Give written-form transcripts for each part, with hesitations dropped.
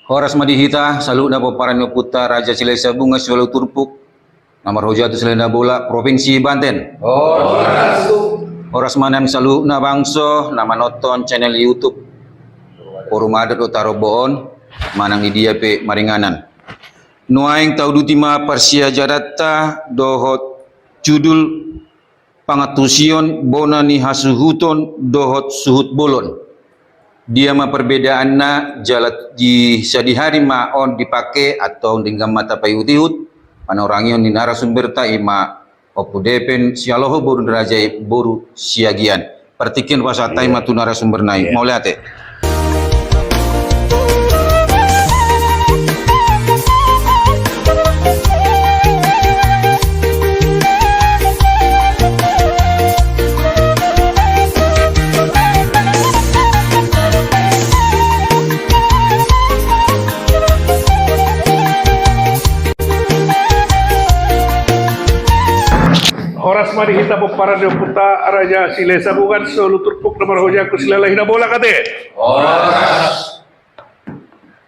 Horas Madihita, salut na po paranyo puta Raja Silesa Bunga Swalu Turpuk, Namar Hojatu Selena Bola, Provinsi Banten. Horas manan salut na bangso, nama nonton channel YouTube Forum Adat Utara Boon, manang idia pe maringanan. Nuaing taudutima Persia Jadata dohot judul pangatusion bonani hasuhuton dohot suhut bolon. Dia ma perbedaan na jalat di sehari-hari ma on dipakai atau dengan mata payutihut panorangion di narasumber ta ima opudepen sialoho boru derajai boru siagian pertikin wasatai matu narasumber nai mau lihat Horas Madihita Paranyo Puta Raja Silesa Bunga Swalu Turpuk Namar Hojatu Selena Bola kate. Horas.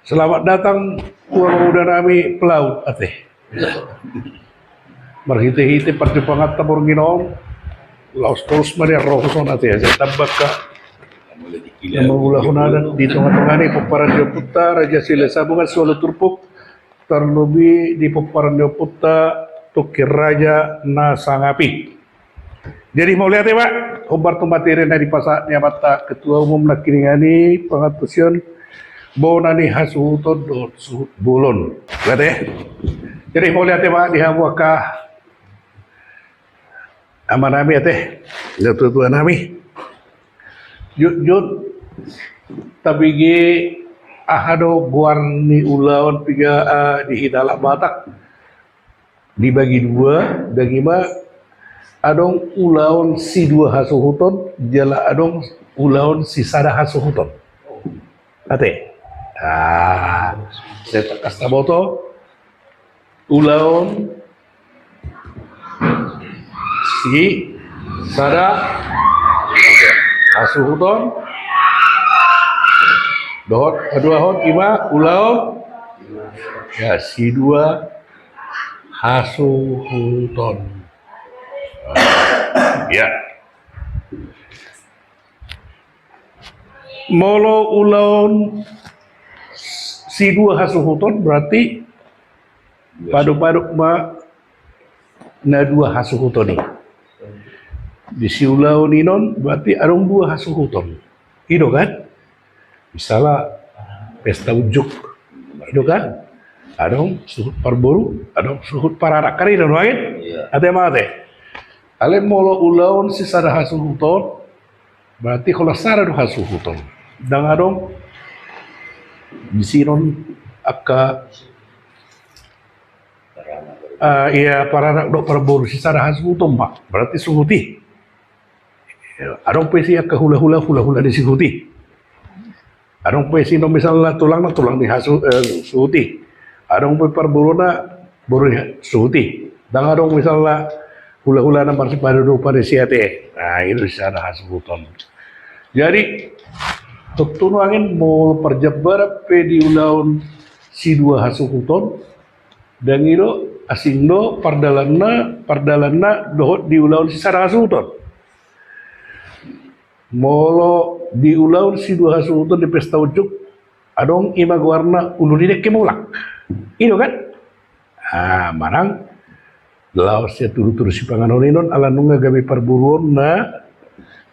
Selamat datang tuan muda nami pelaut ate. Marhite-hite perjuangan tabur ginom. Laos terus Maria Rohson ate aja tabaka. Nama ulah hunadan di tengah-tengah ni Paranyo Puta Raja Silesa Bunga Swalu Turpuk terlebih di Paranyo Puta Tukir Raja Nasangapi. Jadi mau lihat ya Pak, obar tu materi dari pasaknya Batak Ketua Umum Nakiringani Pengatusion Bonani Hasuhuton dot Suhut Bolon. Lihat ya. Jadi mau lihat ya Pak, dihamwakah amanami ya teh. Lihat tuan nami. Jut tabigi ahado guarni ulawan tiga di hidalak Batak. Dibagi dua, dagima adong ulaon si dua hasuhuton, jala adong ulaon si sada hasuhuton. Ate, saya kasih boto ulaon si sada hasuhuton, dohot dua hot ima ulaon ya si dua hasuhuton. Ya. Molo ulaun si dua hasuhuton berarti padu-padu ma na dua hasuhuton ni. Di si ulaun inon berarti arong dua hasuhuton. Ido kan? Misalnya pesta ujuk. Ido kan? Adong suhut parboru, adong suhut pararak kari dan lain. Ate mate. Ale molo ulaun si sada hasuhuton, berarti kalau sada do hasuhuton. Dan adong bisiron akka iya pararak do parboru si sada hasuhuton Pak. Berarti suhuti. Adong pesi akka hula-hula di suhuti. Adong pesi no misalnya tulang di suhuti. Adong perburuna burunya suhuti. Dan adong misalnya hula-hula na marsipado pada siate. Nah itu sana hasuhuton. Jadi tuktun angin mau perjabar pe di ulaun si dua hasuhuton dan itu asing do pardalanna dohot di ulaun si sada hasuhuton. Molo di ulaun si dua hasuhuton di pesta ujuk adong imag warna ulunidek kemulak. Itu kan? Marang laos ya turu-turu si panganoninon ala nunga gabi perburuan na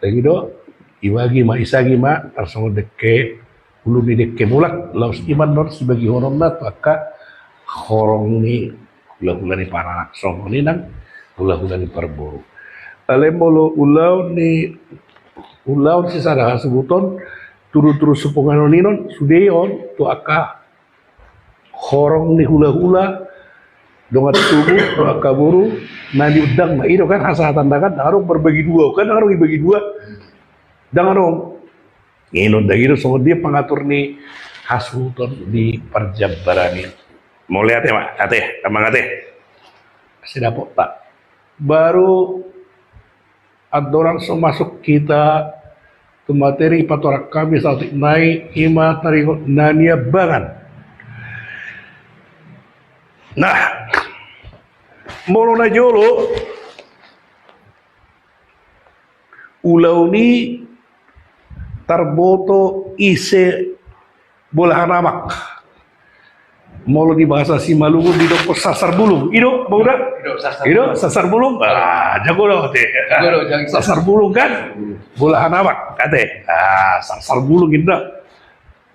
lagi do iwagi ma isagi ma tarsongo dekke uluni dekke mulak laos iman non sebagai horon na maka horong ni hula-hula ni paranak songo ni nang hula-hula ni perburu. Alemolo ulaw si sada hasuhuton turu-turu si panganoninon sudeyon tu aka horong ni hula-hula dongat tubuh doa kaburu nadi udang ma itu kan hasa tandakan harus berbagi dua kan harus dibagi dua dan harus nginon dah itu so dia pengatur ni hasuhuton di perjabaran ini mau lihat ya Mak ate emang ate kasih dapot tak baru ada orang so masuk kita ke materi patorak kami saat naik ima taringot nania bangan Nah, molo na jolo ulau ni tarboto ise bolahan amak. Molo di bahasa Simalungun di doko sasar bulung. Ido, mau dah? Ido, sasar bulung. Jago loh teh. Sasar bulung kan? Bolahan amak kate. Sasar bulung indah.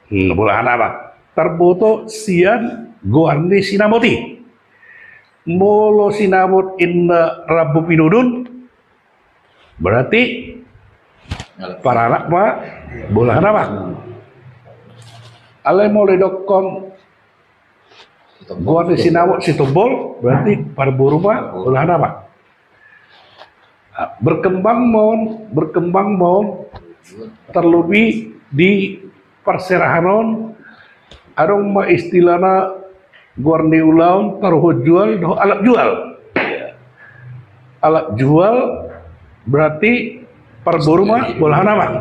Bolahan amak. Tarboto sian goarni sinamoti. Molo sinamot inna Rabu Pinudun berarti para anak mah bolahan amak. Ale molo dokon gua di sinawat si tombol berarti parburu mah bolahan amak. Berkembang mon terlebih di perserahanon adong ma istilahna guarni ulaun taruh jual doh alat jual. Alat jual berarti parburu mah bolahan amak.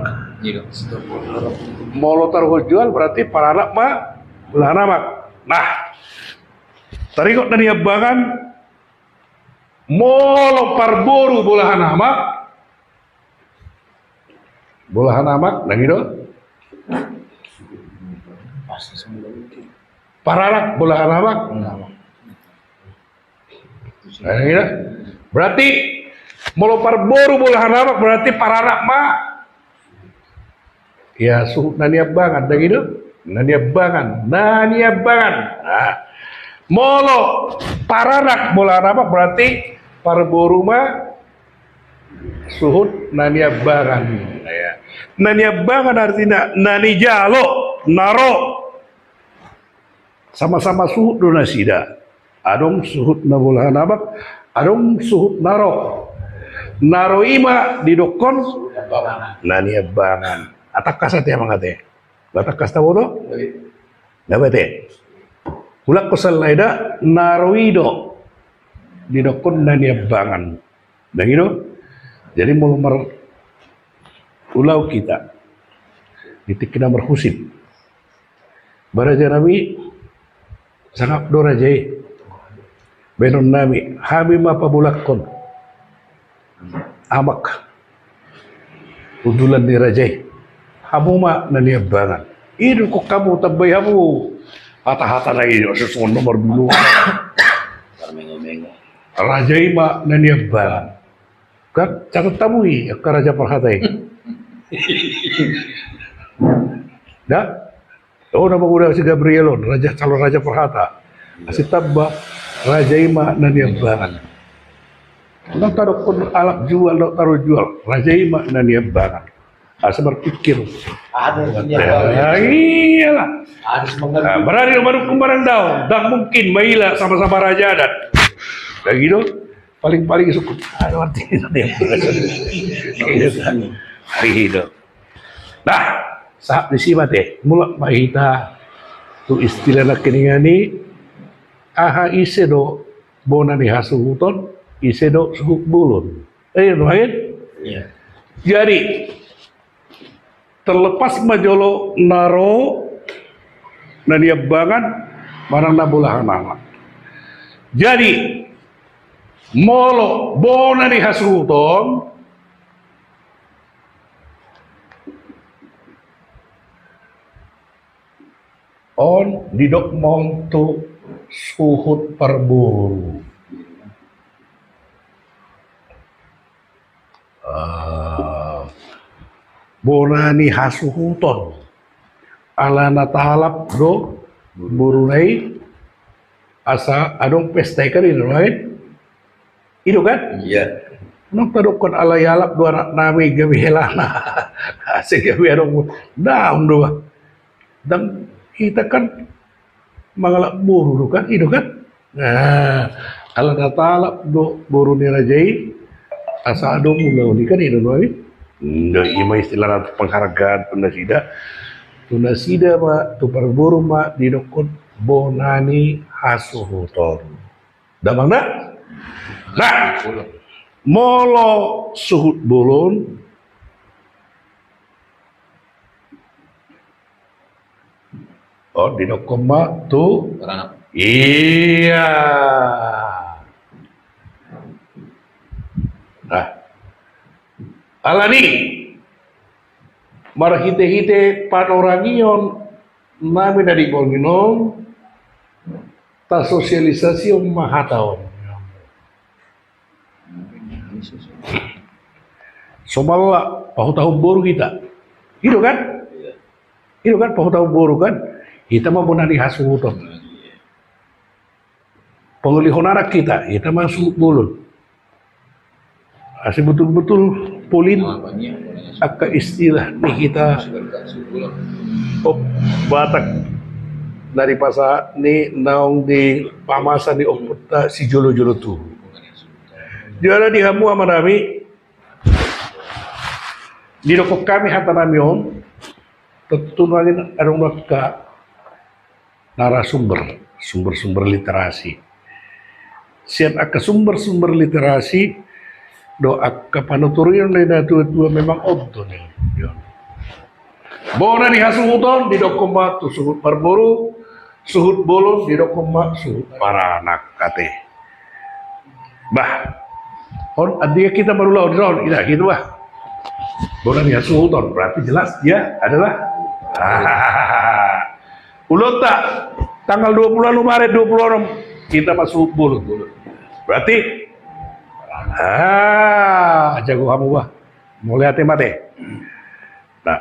Molo taruh jual berarti para anak mah bolahan amak. Nah, tarikot na niyabangan molo parburu bolahan amak na gitu pararak bolahan amak nah gitu berarti molo parburu bolahan amak berarti pararak mah ya suhu na niyabangan na gitu na niyabangan nah molo pararak bolahan amak berarti parburu mah suhut naniabangan ya. Naniabangan artinya nani jalo naro sama-sama suhut donasida adong suhut na bolahan amak adong suhut naro ima didokon naniabangan atak kasat ya mangate batak kasta bodo dabate ulak kusal laida naroido didokon naniabangan dan gitu jadi mulumar ulau kita ditikina merhusin baraja nami sangat dorajai benon nami hami mapa bulakon amak udulan ni rajai hamu ma naniabangan itu kok kamu tabay hamu hata-hata na iyo sesuatu nomor dulu rajai ma naniabangan kan catat tamui ke Raja Perhatai. Dah, oh nama udah si Gabrielon, calon Raja Perhata. Asih tabah Raja Ima dan Niabangan. Nang taruh pun alat jual, nang taruh jual Raja Ima dan Niabangan. Asa berpikir. Ada. Iyalah. Ada semangat. Berani baru kemarin dah mungkin Maila sama-sama Raja adat. Kayak gitu. Paling suku ada artinya dia itu. Nah, saat di sini teh mulak mahita tu istilah nak keningani aha isedo bona ni hasuton isedo suhuk bulun. Lain? Iya. Jadi terlepas majolo naro naniabangan barang nabulahan amat. Jadi molo bona ni hasuton on didok montu suhut parburu bona ni hasuhuton alana talap do burunai asa adong pesta kari right? Itu kan? Iya. Nung tadukon alayalap dua anak nami gabi helana. Asik gabi adong daun doa. Dan kita kan mangalap buru kan? Itu kan? Nah, ala natalap do buru ni rajai asa adong ulau ni kan itu doa. Nda ima istilah penghargaan tunasida ma tu parburu ma didokon bonani hasuhuton. Damang na? Nah, molo suhut bulun oh dinokoma tu Iya. Nah, alani marahite-hite panorangion nami dari Borginom ta sosialisasi mahataon. Somala tahu boru kita. Itu kan? Itu kan tahu boru kan? Kita mau bunani hasuton. Pengelihon anak kita masuk bulun. Asli betul-betul polin akka istilah nih kita Batak dari pasar ni naong di pamasa di Oputa si jolo-jolo tu. Jala di hamu amarami di dokok kami hata nami om tetunangin arong ka narasumber sumber literasi. Sian akka sumber literasi do akka panuturian na dua memang oddo nih. Bona di hasuhuton di dokoma tu suhut parboru, suhut bolon di dokoma suhut paranak kate. Bah, on adia kita baru lawan lawan, tidak gitu bah. Bona di hasuhuton berarti jelas dia adalah ulot tak tanggal 20 Maret 26 kita masuk bolon. Berarti jago kamu bah. Mulai hati mati. Nah,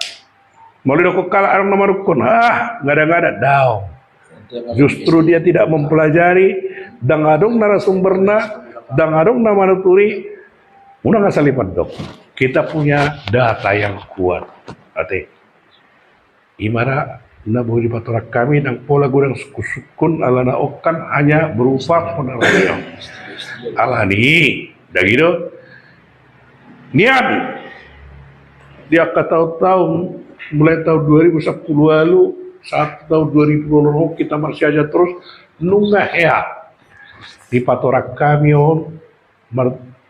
mulai dokok kala arang nama rukun. Nggak ada daw. Justru dia tidak mempelajari dangadong narasumberna, dangadong nama nuturi. Una nggak salipan dok. Kita punya data yang kuat. Ate. Imara na boleh dipatorak kami dan pola gudang suku-sukun alana okan hanya berupa penerapan. Alani, dah gitu. Niat dia tahu-tahu mulai tahun 2010 lalu, satu tahun 2020 kita masih aja terus nunggah ya di patorak kami on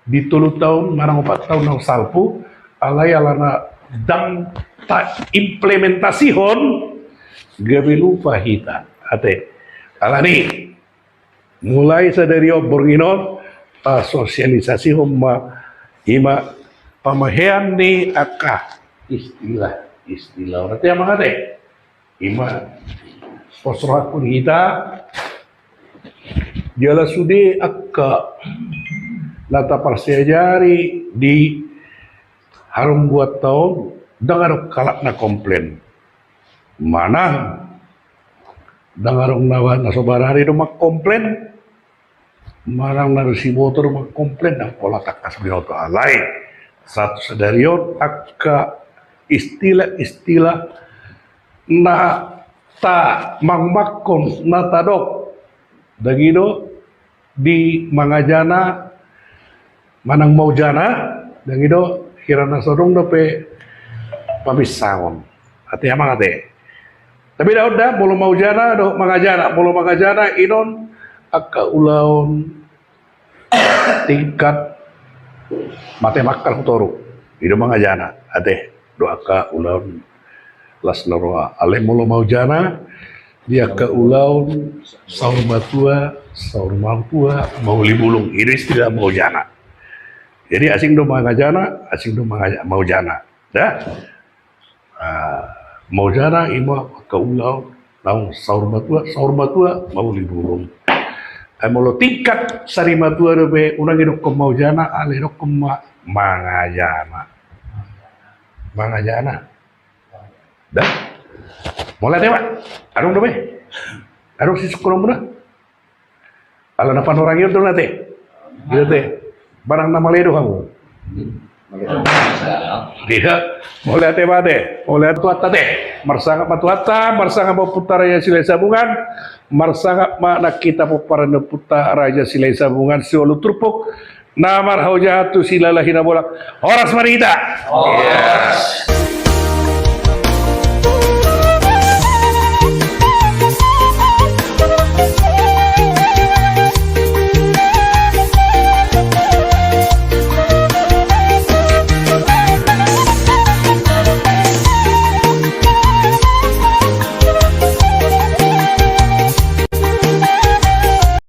di 10 tahun marang 4 tahun nang salpu alai alana dang tak implementasi hon gabe lupa hita ate alani mulai sadari borginon sosialisasi homa ima pamahean ni akka istilah berarti yang mengate ima posrakun hita jala sudi akka lata parsejari di harum buat tahun dengar kalak na komplain mana dengar nawa nasobarari do mak komplain marang narusi motor mak komplain dan pola takas binoto alai satu sedarion akka istilah na ta mangmakon na tadok dagido di mangajana manang maujana dagido hirana sodong dope pabisangon ati amang ate tapi dah udah bolo maujana do mangajana inon akka ulaon tingkat mate makkal hutoru ido mangajana ate do akka ulaon las naroa ale molo maujana dia ka ulaon saur matua mau libulung ini istilah maujana jadi asing do mangajana maujana dah maujana ima ka ulaon naung saur matua mau libulung molo tingkat sari matua dobe unang idok ko maujana ale idok ko mangajana dah mulai deh pak arung dobe arung si sekolah muna ala na panorangir do nate gitu teh barang nama ledo kamu tidak mulai ate bate mulai tuata teh marsanga patuata marsanga putar Raja Silai Sabungan marsanga makna kita puparan putar Raja Silai Sabungan Siolu Turpuk namar haujatu silalahina bolak horas marita yes.